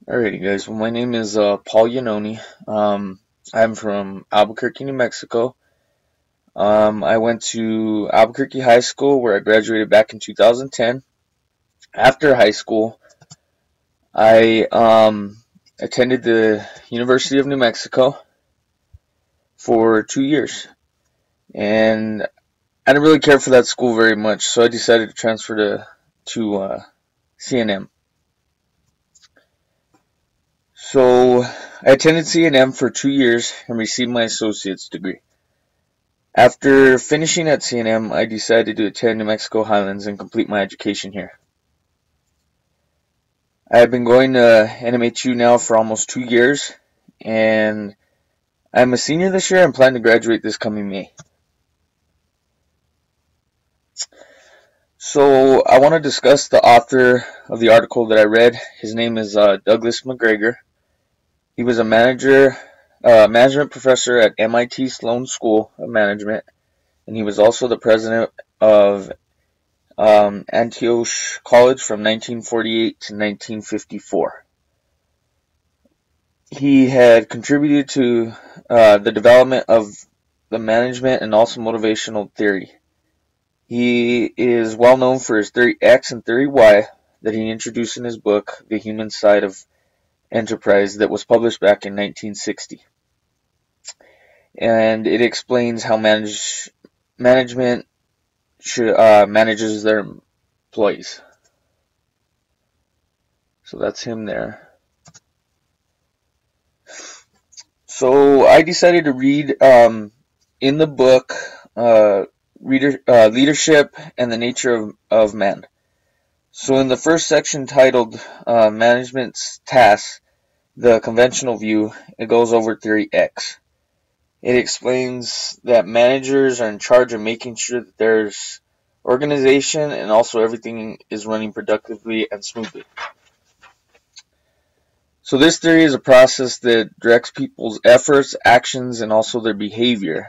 Alrighty, guys. Well, my name is Paul Yanoni. I'm from Albuquerque, New Mexico. I went to Albuquerque High School where I graduated back in 2010. After high school, I attended the University of New Mexico for 2 years, and I didn't really care for that school very much, so I decided to transfer to CNM. So I attended CNM for 2 years and received my associate's degree. After finishing at CNM, I decided to attend New Mexico Highlands and complete my education here. I have been going to NMHU now for almost 2 years, and I'm a senior this year and plan to graduate this coming May. So I want to discuss the author of the article that I read. His name is Douglas McGregor. He was a management professor at MIT Sloan School of Management, and he was also the president of Antioch College from 1948 to 1954. He had contributed to the development of the management and also motivational theory. He is well known for his Theory X and Theory Y that he introduced in his book, The Human Side of Enterprise, that was published back in 1960. And it explains how management manages their employees. So that's him there. So I decided to read in the book Leadership and the Nature of Man. So in the first section titled Management's Tasks, the Conventional View, it goes over Theory X. It explains that managers are in charge of making sure that there's organization and also everything is running productively and smoothly. So this theory is a process that directs people's efforts, actions, and also their behavior,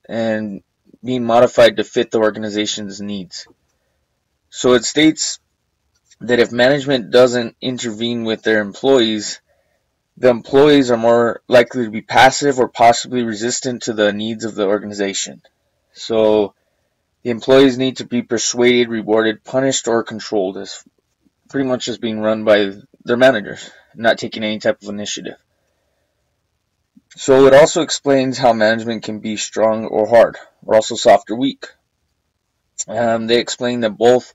and being modified to fit the organization's needs. So it states that if management doesn't intervene with their employees, the employees are more likely to be passive or possibly resistant to the needs of the organization. So the employees need to be persuaded, rewarded, punished, or controlled. It's pretty much just being run by their managers, not taking any type of initiative. So it also explains how management can be strong or hard, or also soft or weak. They explain that both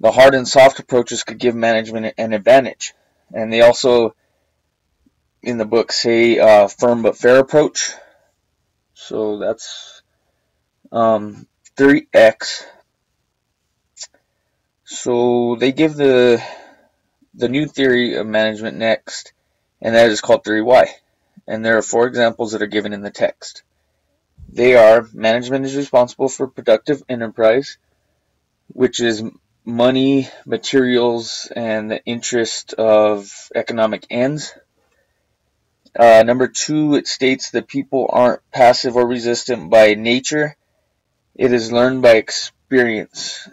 the hard and soft approaches could give management an advantage. And they also, in the book, say firm but fair approach. So that's Theory X. So they give the new theory of management next, and that is called Theory Y. And there are 4 examples that are given in the text. They are: management is responsible for productive enterprise, which is money, materials, and the interest of economic ends. Number 2, it states that people aren't passive or resistant by nature. It is learned by experience.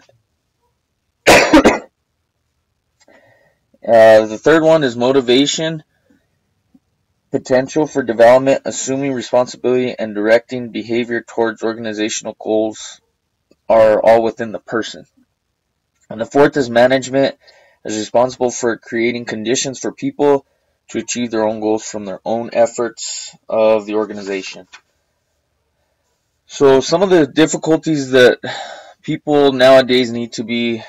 The third one is motivation, potential for development, assuming responsibility, and directing behavior towards organizational goals are all within the person. And the fourth is management is responsible for creating conditions for people to achieve their own goals from their own efforts of the organization. So some of the difficulties that people nowadays need to be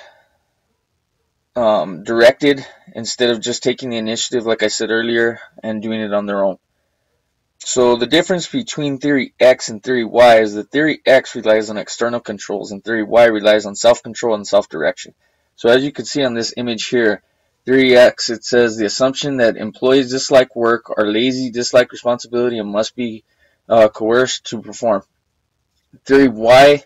directed instead of just taking the initiative, like I said earlier, and doing it on their own. So the difference between Theory X and Theory Y is that Theory X relies on external controls and Theory Y relies on self-control and self-direction. So as you can see on this image here, Theory X, it says the assumption that employees dislike work, are lazy, dislike responsibility, and must be coerced to perform. Theory Y,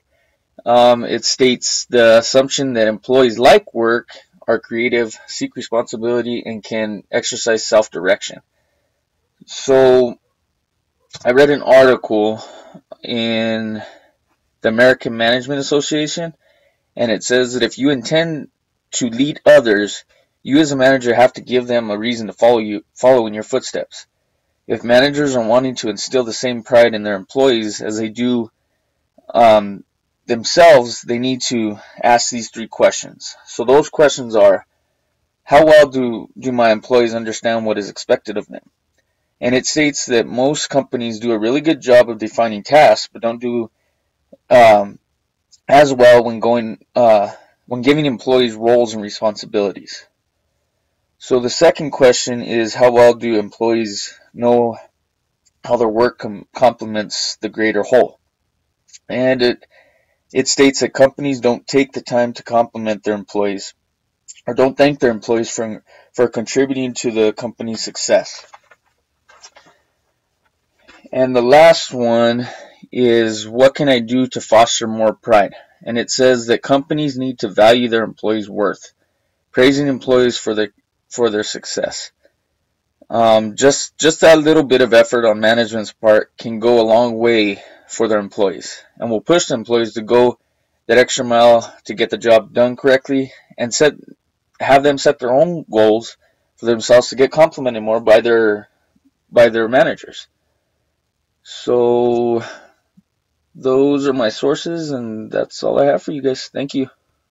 it states the assumption that employees like work, are creative, seek responsibility, and can exercise self-direction. So I read an article in the American Management Association, and it says that if you intend to lead others, You as a manager have to give them a reason to follow in your footsteps. If managers are wanting to instill the same pride in their employees as they do themselves, they need to ask these 3 questions. So those questions are, how well do my employees understand what is expected of them? And it states that most companies do a really good job of defining tasks, but don't do as well when giving employees roles and responsibilities. So the second question is, how well do employees know how their work complements the greater whole? And it states that companies don't take the time to compliment their employees or don't thank their employees for contributing to the company's success. And the last one is, what can I do to foster more pride? And it says that companies need to value their employees' worth, praising employees for their success. Just that little bit of effort on management's part can go a long way for their employees, and will push the employees to go that extra mile to get the job done correctly, and have them set their own goals for themselves to get complimented more by their managers. So those are my sources, and that's all I have for you guys. Thank you.